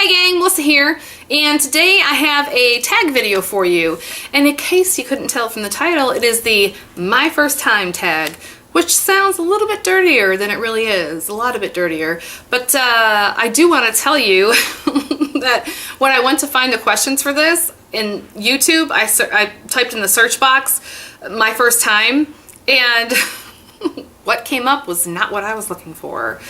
Hi gang, Melissa here, and today I have a tag video for you. And in case you couldn't tell from the title, it is the My First Time tag, which sounds a little bit dirtier than it really is, a lot of bit dirtier. But I do want to tell you that when I went to find the questions for this in YouTube, I typed in the search box, my first time, and what came up was not what I was looking for.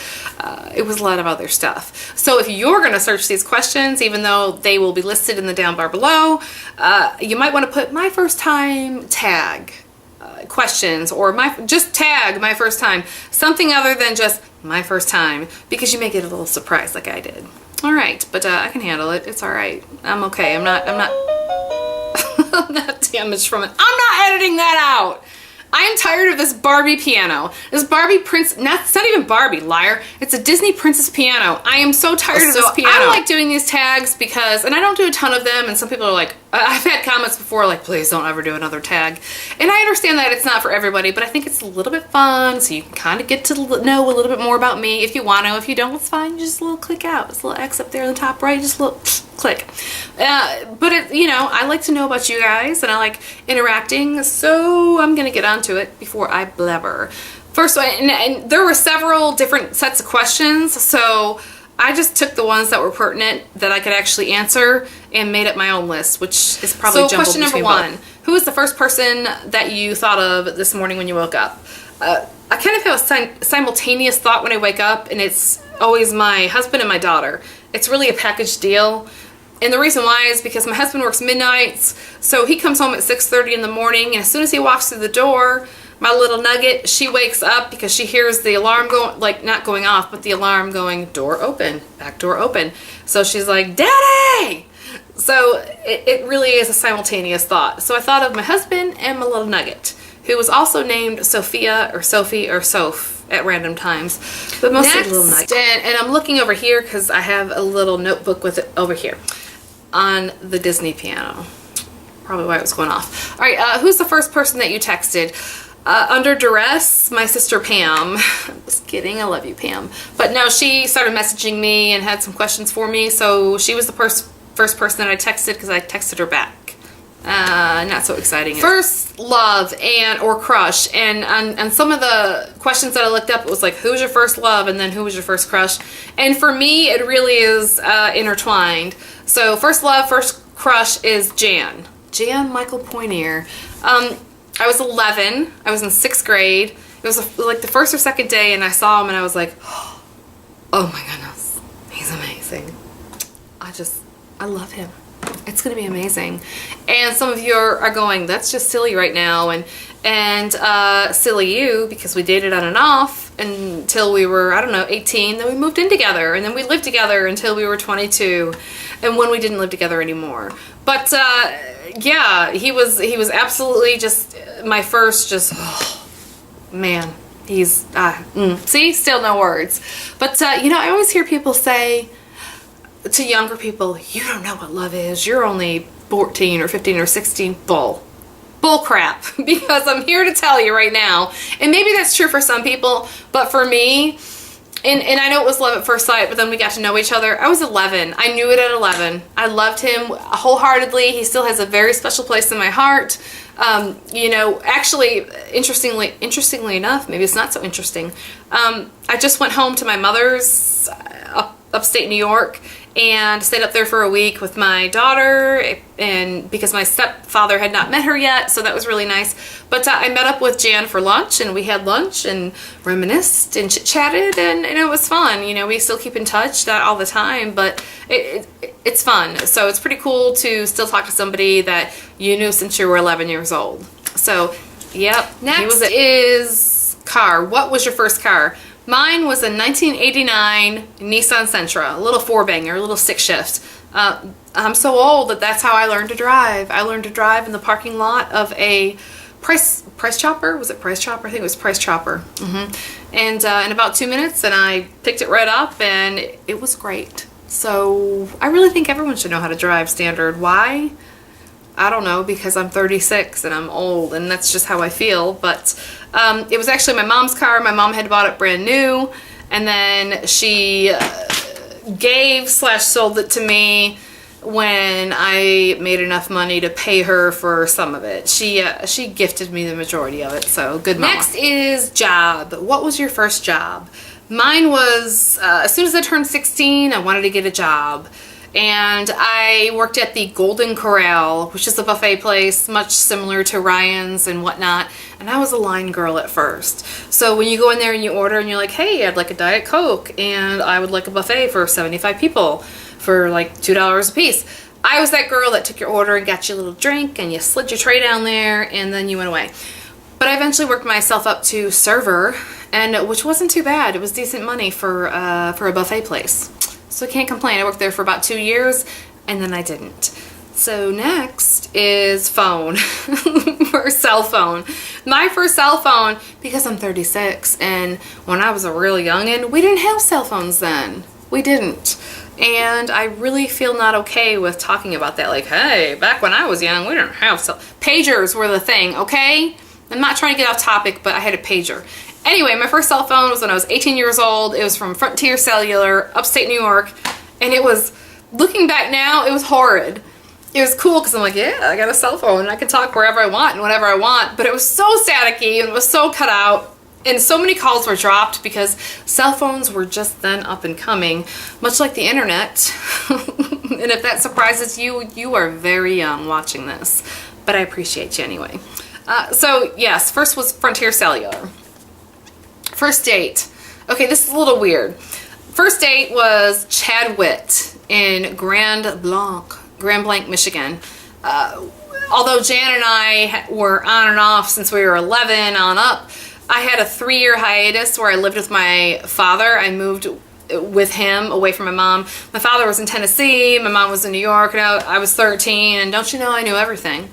It was a lot of other stuff. So if you're going to search these questions, even though they will be listed in the down bar below, you might want to put my first time tag questions, or just tag my first time. Something other than just my first time, because you may get a little surprise like I did. All right, but I can handle it. It's all right. I'm okay. I'm not I'm not damaged from it. I'm not editing that out. I am tired of this Barbie piano. This Barbie it's not even Barbie, liar. It's a Disney princess piano. I am so tired of this piano. I like doing these tags because, and I don't do a ton of them, and some people are like, I've had comments before like, please don't ever do another tag. And I understand that it's not for everybody, but I think it's a little bit fun, so you can kind of get to know a little bit more about me if you want to. If you don't, it's fine. Just a little click out. Just a little X up there in the top right, just a little click. But you know, I like to know about you guys, and I like interacting, so I'm gonna get onto it before I blabber. First, and there were several different sets of questions, so I just took the ones that were pertinent that I could actually answer and made up my own list, which is probably jumbled. So question number one, who is the first person that you thought of this morning when you woke up? I kind of have a simultaneous thought when I wake up, and it's always my husband and my daughter. It's really a package deal. And the reason why is because my husband works midnights, so he comes home at 6:30 in the morning, and as soon as he walks through the door, my little nugget, she wakes up because she hears the alarm going, like not going off, but the alarm going, door open, back door open. So she's like, Daddy! So it really is a simultaneous thought. So I thought of my husband and my little nugget, who was also named Sophia or Sophie or Soph at random times, but mostly next, little nugget. And I'm looking over here because I have a little notebook with it over here on the Disney piano. Probably why it was going off. All right, who's the first person that you texted? Under duress, my sister Pam. Just kidding, I love you, Pam. But no, she started messaging me and had some questions for me, so she was the first person that I texted because I texted her back. Not so exciting. First love or crush, and on some of the questions that I looked up, it was like, who was your first love, and then who was your first crush? And for me, it really is intertwined. So first love, first crush is Jan Michael Poinier. I was 11. I was in 6th grade. It was like the first or second day, and I saw him, and I was like, oh my goodness, he's amazing. I love him. It's gonna be amazing. And some of you are going, that's just silly right now, and silly you, because we dated on and off until we were, I don't know, 18. Then we moved in together, and then we lived together until we were 22, and when we didn't live together anymore. But yeah, he was absolutely just my first, just, oh, man, he's, see, still no words. But you know, I always hear people say to younger people, you don't know what love is, you're only 14 or 15 or 16. Bull crap. Because I'm here to tell you right now, and maybe that's true for some people, but for me, and I know it was love at first sight, but then we got to know each other. I was 11. I knew it at 11. I loved him wholeheartedly. He still has a very special place in my heart. You know, actually, interestingly enough, maybe it's not so interesting. I just went home to my mother's upstate New York, and stayed up there for a week with my daughter, and because my stepfather had not met her yet, so that was really nice. But I met up with Jan for lunch, and we had lunch and reminisced and chit-chatted, and it was fun. You know, we still keep in touch, not all the time, but it's fun. So it's pretty cool to still talk to somebody that you knew since you were 11 years old. So, yep. Next is car. What was your first car? Mine was a 1989 Nissan Sentra, a little 4-banger, a little 6-shift. I'm so old that that's how I learned to drive. I learned to drive in the parking lot of a Price Chopper. Was it Price Chopper? I think it was Price Chopper. And in about 2 minutes, and I picked it right up, and it was great. So I really think everyone should know how to drive standard. Why? I don't know, because I'm 36 and I'm old, and that's just how I feel. But it was actually my mom's car. My mom had bought it brand new, and then she gave / sold it to me when I made enough money to pay her for some of it. She gifted me the majority of it, so good mama. Next is job. What was your first job? Mine was, as soon as I turned 16, I wanted to get a job. And I worked at the Golden Corral, which is a buffet place, much similar to Ryan's and whatnot. And I was a line girl at first. So when you go in there and you order and you're like, hey, I'd like a Diet Coke and I would like a buffet for 75 people for like $2 a piece. I was that girl that took your order and got you a little drink and you slid your tray down there and then you went away. But I eventually worked myself up to server, and which wasn't too bad. It was decent money for a buffet place. So I can't complain. I worked there for about 2 years and then I didn't. So next is phone, or cell phone. My first cell phone, because I'm 36 and when I was a real youngin', we didn't have cell phones then. We didn't. And I really feel not okay with talking about that. Like, hey, back when I was young, we didn't have pagers were the thing, okay? I'm not trying to get off topic, but I had a pager. Anyway, my first cell phone was when I was 18 years old. It was from Frontier Cellular, upstate New York. And it was, looking back now, it was horrid. It was cool because I'm like, yeah, I got a cell phone and I can talk wherever I want and whenever I want. But it was so staticky and it was so cut out. And so many calls were dropped because cell phones were just then up and coming, much like the internet. And if that surprises you, you are very young watching this. But I appreciate you anyway. So yes, first was Frontier Cellular. First date. Okay, this is a little weird. First date was Chad Witt in Grand Blanc, Michigan. Although Jan and I were on and off since we were 11 on up, I had a 3-year hiatus where I lived with my father. I moved with him away from my mom. My father was in Tennessee, my mom was in New York, and I was 13, and don't you know I knew everything.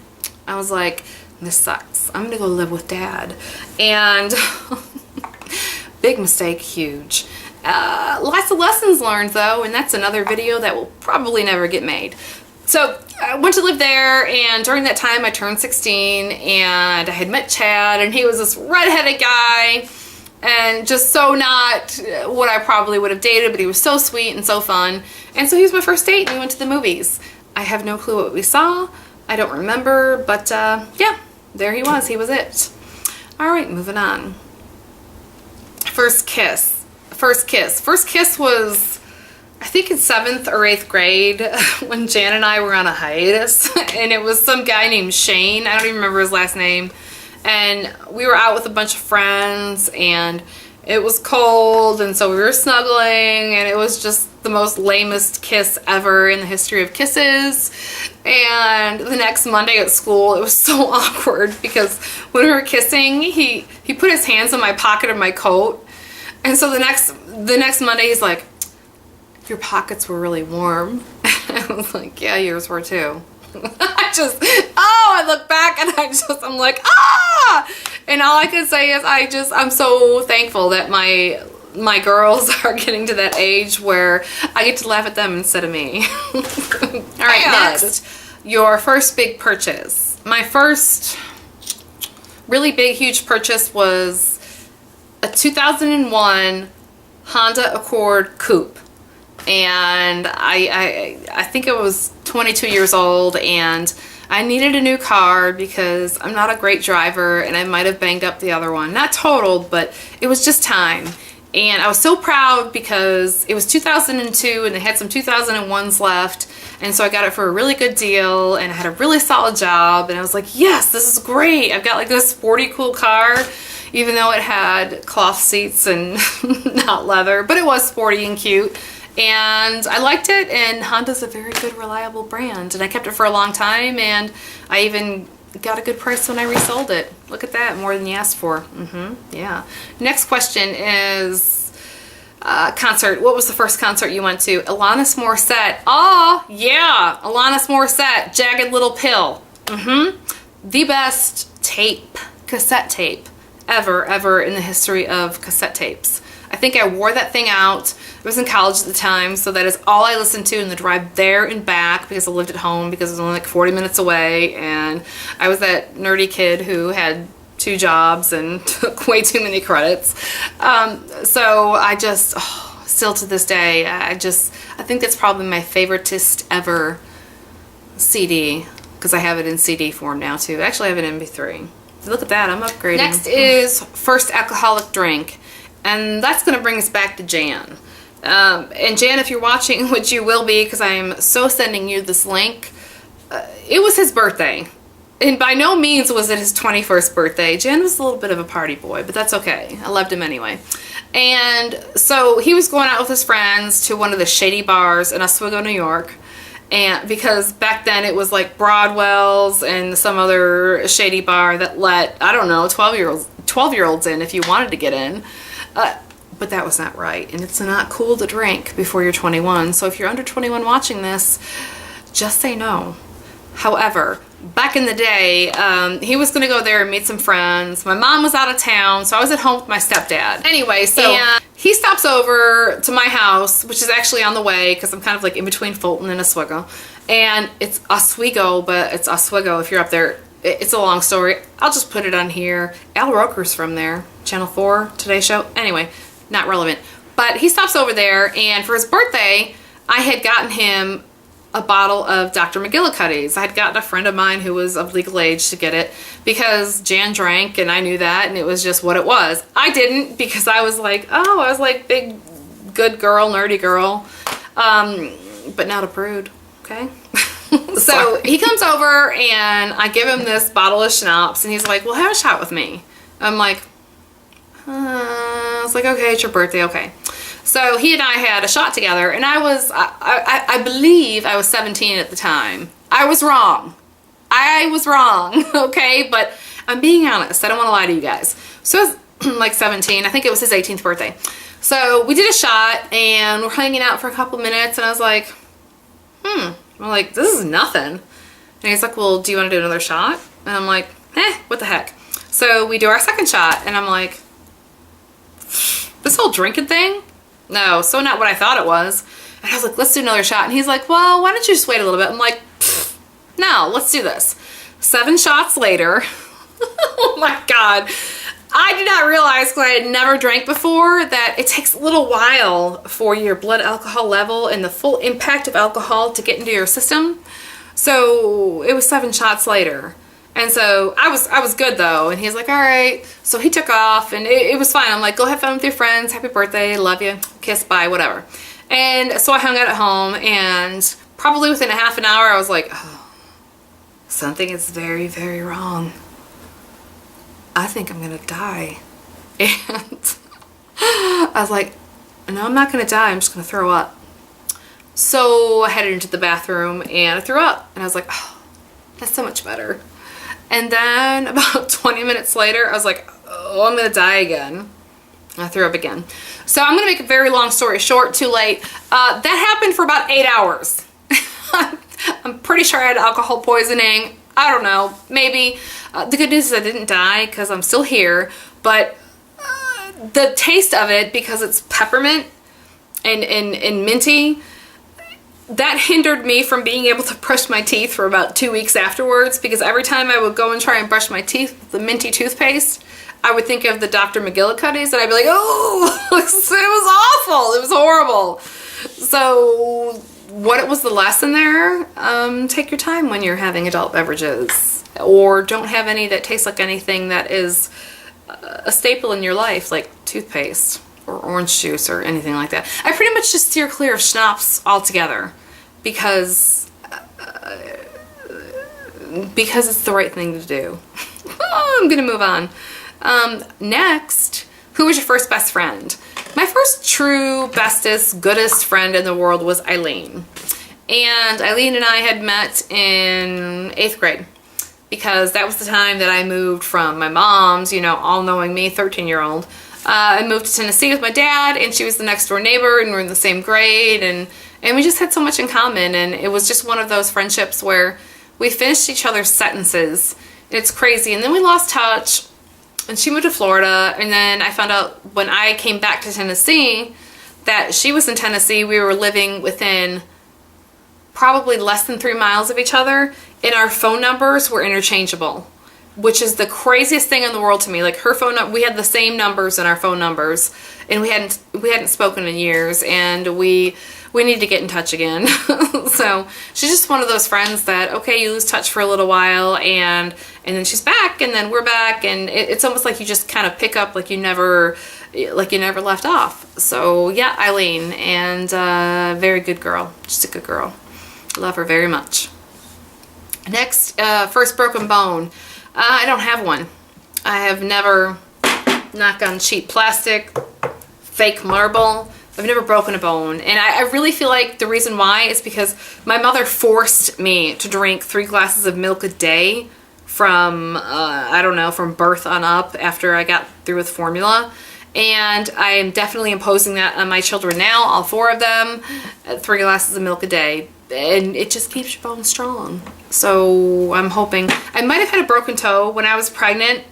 I was like, this sucks. I'm gonna go live with Dad. And big mistake, huge. Lots of lessons learned though, and that's another video that will probably never get made. So I went to live there, and during that time I turned 16 and I had met Chad, and he was this redheaded guy and just so not what I probably would have dated, but he was so sweet and so fun. And so he was my first date and we went to the movies. I have no clue what we saw. I don't remember, but yeah, there he was. He was it. All right, moving on. First kiss. First kiss was, I think in 7th or 8th grade when Jan and I were on a hiatus, and it was some guy named Shane. I don't even remember his last name. And we were out with a bunch of friends and it was cold, and so we were snuggling, and it was just the most lamest kiss ever in the history of kisses. And the next Monday at school, it was so awkward because when we were kissing, he put his hands in my pocket of my coat. And so the next Monday he's like, your pockets were really warm. I was like, yeah, yours were too. I look back and I'm like, ah! And all I can say is I'm so thankful that my girls are getting to that age where I get to laugh at them instead of me. All right, next, your first big purchase. My first really big, huge purchase was a 2001 Honda Accord Coupe. And I think I was 22 years old, and I needed a new car because I'm not a great driver and I might have banged up the other one. Not totaled, but it was just time. And I was so proud because it was 2002 and they had some 2001s left, and so I got it for a really good deal and I had a really solid job, and I was like, yes, this is great. I've got like this sporty cool car, even though it had cloth seats and not leather, but it was sporty and cute. And I liked it, and Honda's a very good, reliable brand, and I kept it for a long time, and I even got a good price when I resold it. Look at that, more than you asked for. Yeah. Next question is concert. What was the first concert you went to? Alanis Morissette. Oh, yeah, Alanis Morissette, Jagged Little Pill. The best tape, cassette tape, ever in the history of cassette tapes. I think I wore that thing out. I was in college at the time, so that is all I listened to in the drive there and back because I lived at home because it was only like 40 minutes away, and I was that nerdy kid who had 2 jobs and took way too many credits. So I just, still to this day. I think that's probably my favoritist ever CD, because I have it in CD form now too. Actually, I have it in MP3. Look at that, I'm upgrading. Next is first alcoholic drink, and that's going to bring us back to Jan. And Jan, if you're watching, which you will be, because I am so sending you this link, it was his birthday. And by no means was it his 21st birthday. Jan was a little bit of a party boy, but that's okay. I loved him anyway. And so he was going out with his friends to one of the shady bars in Oswego, New York. And because back then it was like Broadwell's and some other shady bar that let, I don't know, 12-year-olds in if you wanted to get in. But that was not right. And it's not cool to drink before you're 21. So if you're under 21 watching this, just say no. However, back in the day, he was going to go there and meet some friends. My mom was out of town, so I was at home with my stepdad. Anyway, so he stops over to my house, which is actually on the way, because I'm kind of like in between Fulton and Oswego. And it's Oswego, but it's Oswego if you're up there. It's a long story. I'll just put it on here. Al Roker's from there. Channel 4, Today Show. Anyway, not relevant. But he stops over there, and for his birthday, I had gotten him a bottle of Dr. Mcgillicuddy's. I had gotten a friend of mine who was of legal age to get it because Jan drank and I knew that, and it was just what it was. I didn't, because I was like, oh, I was like big, good girl, nerdy girl, but not a prude, okay? So he comes over and I give him this bottle of schnapps and he's like, well, have a shot with me. I'm like, I was like, okay, it's your birthday, okay. So he and I had a shot together, and I believe I was 17 at the time. I was wrong, okay? But I'm being honest. I don't want to lie to you guys. So I was like 17. I think it was his 18th birthday. So we did a shot, and we're hanging out for a couple minutes, and I was like, I'm like, this is nothing. And he's like, well, do you want to do another shot? And I'm like, what the heck? So we do our second shot, and I'm like, this whole drinking thing? No, so not what I thought it was. And I was like, let's do another shot. And he's like, well, why don't you just wait a little bit? I'm like, no, let's do this. 7 shots later. Oh my God. I did not realize, because I had never drank before, that it takes a little while for your blood alcohol level and the full impact of alcohol to get into your system. So it was 7 shots later. And so I was good though, and he's like, all right. So he took off, and it was fine. I'm like, go have fun with your friends. Happy birthday. Love you. Kiss, bye, whatever. And so I hung out at home, and probably within a half an hour, I was like, oh, something is very, very wrong. I think I'm going to die. And I was like, no, I'm not going to die. I'm just going to throw up. So I headed into the bathroom, and I threw up. And I was like, oh, that's so much better. And then about 20 minutes later, I was like, oh, I'm going to die again. I threw up again. So I'm going to make a very long story short, too late. That happened for about 8 hours. I'm pretty sure I had alcohol poisoning. I don't know, maybe. The good news is I didn't die because I'm still here. But the taste of it, because it's peppermint and minty, that hindered me from being able to brush my teeth for about 2 weeks afterwards, because every time I would go and try and brush my teeth with the minty toothpaste, I would think of the Dr. Mcgillicuddy's, and I'd be like, oh, it was awful. It was horrible. So what was the lesson there? Take your time when you're having adult beverages, or don't have any that taste like anything that is a staple in your life, like toothpaste or orange juice or anything like that. I pretty much just steer clear of schnapps altogether, because it's the right thing to do. I'm gonna move on. Next, who was your first best friend? My first true, bestest, goodest friend in the world was Eileen. And Eileen and I had met in 8th grade, because that was the time that I moved from my mom's, you know, all-knowing me, 13-year-old. I moved to Tennessee with my dad, and she was the next door neighbor, and we're in the same grade, and we just had so much in common, and it was just one of those friendships where we finished each other's sentences. It's crazy. And then we lost touch, and she moved to Florida, and then I found out when I came back to Tennessee that she was in Tennessee. We were living within probably less than 3 miles of each other, and our phone numbers were interchangeable. which is the craziest thing in the world to me. Like her phone number, we had the same numbers in our phone numbers, and we hadn't spoken in years, and we need to get in touch again. So she's just one of those friends that, okay, you lose touch for a little while, and then she's back, and then we're back, and it's almost like you just kind of pick up like you never left off. So yeah, Eileen, and very good girl, just a good girl. Love her very much. Next, first broken bone. I don't have one. I have never, knock on cheap plastic, fake marble. I've never broken a bone. And I really feel like the reason why is because my mother forced me to drink 3 glasses of milk a day from, I don't know, from birth on up after I got through with formula. And I am definitely imposing that on my children now, all 4 of them, 3 glasses of milk a day. And it just keeps your bones strong. So I'm hoping. I might have had a broken toe when I was pregnant.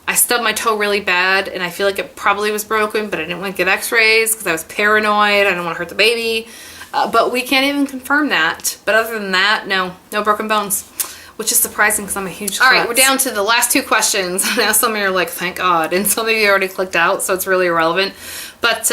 I stubbed my toe really bad, and I feel like it probably was broken, but I didn't want to get x-rays because I was paranoid. I didn't want to hurt the baby. But we can't even confirm that. But other than that, no broken bones, which is surprising because I'm a huge klutz. All right, we're down to the last 2 questions. Now some of you are like, thank God, and some of you already clicked out, so it's really irrelevant. But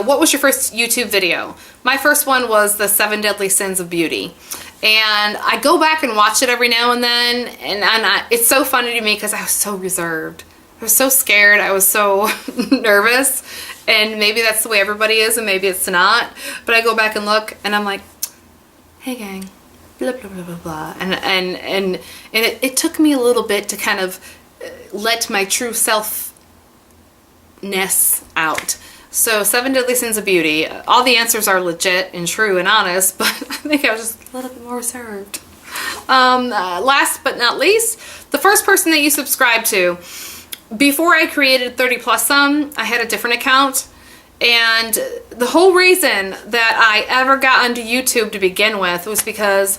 what was your first YouTube video? My first one was the 7 Deadly Sins of Beauty. And I go back and watch it every now and then, and it's so funny to me because I was so reserved. I was so scared. I was so nervous. And maybe that's the way everybody is, and maybe it's not. But I go back and look, and I'm like, hey gang, blah, blah, blah, blah, blah. And it took me a little bit to kind of let my true selfness out. So 7 Deadly Sins of Beauty. All the answers are legit and true and honest, but I think I was just a little bit more reserved. Last but not least, the first person that you subscribed to. Before I created 30 Plus Some, I had a different account, and the whole reason that I ever got onto YouTube to begin with was because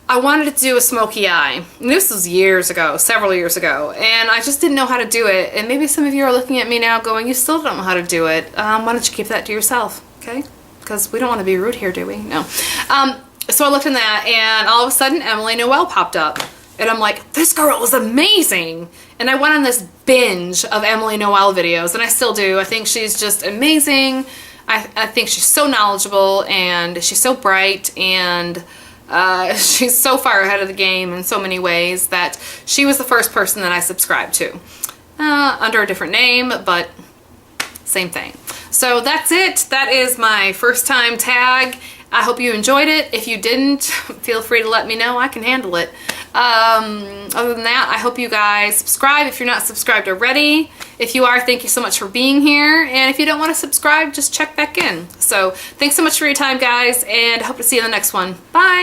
I wanted to do a smoky eye. And this was years ago, several years ago, and I just didn't know how to do it. And maybe some of you are looking at me now going, you still don't know how to do it. Why don't you keep that to yourself, okay? Because we don't want to be rude here, do we? No. So I looked in that, and all of a sudden, Emily Noel popped up. And I'm like, this girl is amazing. And I went on this binge of Emily Noel videos, and I still do. I think she's just amazing. I think she's so knowledgeable, and she's so bright, and she's so far ahead of the game in so many ways that she was the first person that I subscribed to. Under a different name, but same thing. So that's it. That is my first time tag. I hope you enjoyed it. If you didn't, feel free to let me know. I can handle it. Other than that, I hope you guys subscribe if you're not subscribed already. If you are, thank you so much for being here. And if you don't want to subscribe, just check back in. So thanks so much for your time, guys, and I hope to see you in the next one. Bye!